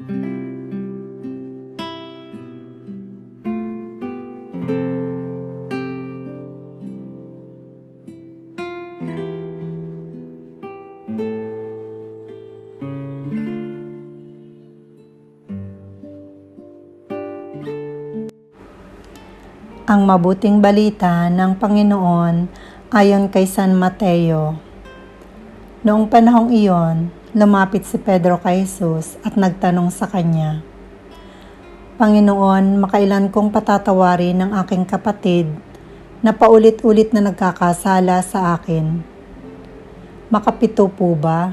Ang mabuting balita ng Panginoon ayon kay San Mateo. Noong panahong iyon, lumapit si Pedro kay Jesus at nagtanong sa kanya, Panginoon, makailan kong patatawarin ng aking kapatid na paulit-ulit na nagkakasala sa akin? Makapito po ba?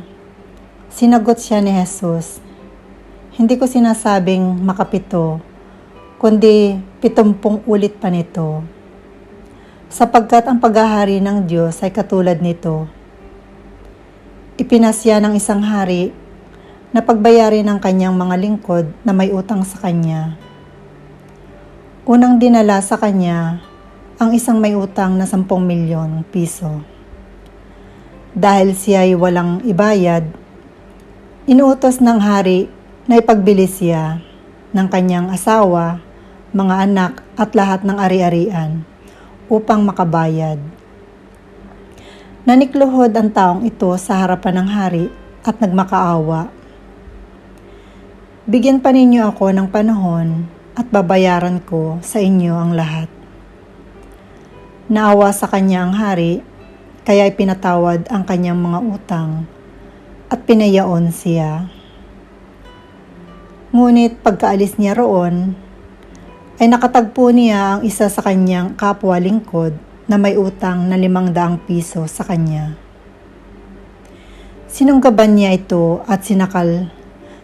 Sinagot siya ni Jesus, hindi ko sinasabing makapito, kundi 70 ulit pa nito. Sapagkat ang paghahari ng Diyos ay katulad nito. Ipinasya ng isang hari na pagbayarin ng kanyang mga lingkod na may utang sa kanya. Unang dinala sa kanya ang isang may utang na 10 milyon piso. Dahil siya ay walang ibayad, inuutos ng hari na ipagbili siya ng kanyang asawa, mga anak at lahat ng ari-arian upang makabayad. Nanikluhod ang taong ito sa harapan ng hari at nagmakaawa. Bigyan pa ninyo ako ng panahon at babayaran ko sa inyo ang lahat. Naawa sa kanya ang hari, kaya ipinatawad ang kanyang mga utang at pinayaon siya. Ngunit pagkaalis niya roon, ay nakatagpo niya ang isa sa kanyang kapwa lingkod na may utang na 500 piso sa kanya. Sinunggaban niya ito at sinakal,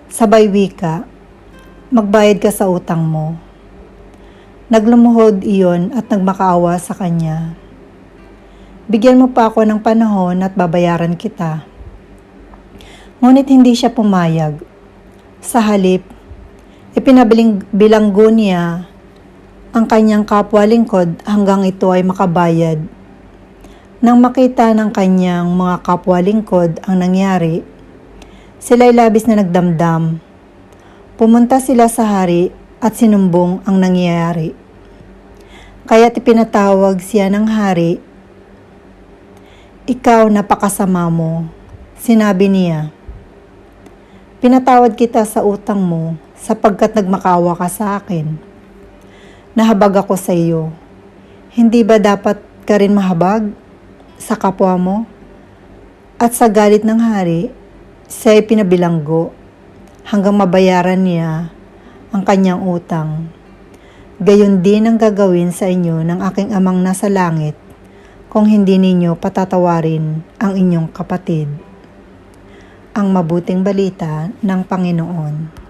sabay wika, magbayad ka sa utang mo. Naglumuhod iyon at nagmakaawa sa kanya. Bigyan mo pa ako ng panahon at babayaran kita. Ngunit hindi siya pumayag. Sa halip, ipinabilanggo niya ang kanyang kapwa lingkod hanggang ito ay makabayad. Nang makita ng kanyang mga kapwa lingkod ang nangyari, sila'y labis na nagdamdam. Pumunta sila sa hari at sinumbong ang nangyayari. Kaya't ipinatawag siya ng hari. Ikaw napakasama mo, sinabi niya. Pinatawad kita sa utang mo sapagkat nagmakaawa ka sa akin. Nahabag ako sa iyo. Hindi ba dapat ka rin mahabag sa kapwa mo? At sa galit ng hari, siya ay pinabilanggo hanggang mabayaran niya ang kanyang utang. Gayon din ang gagawin sa inyo ng aking amang nasa langit kung hindi ninyo patatawarin ang inyong kapatid. Ang mabuting balita ng Panginoon.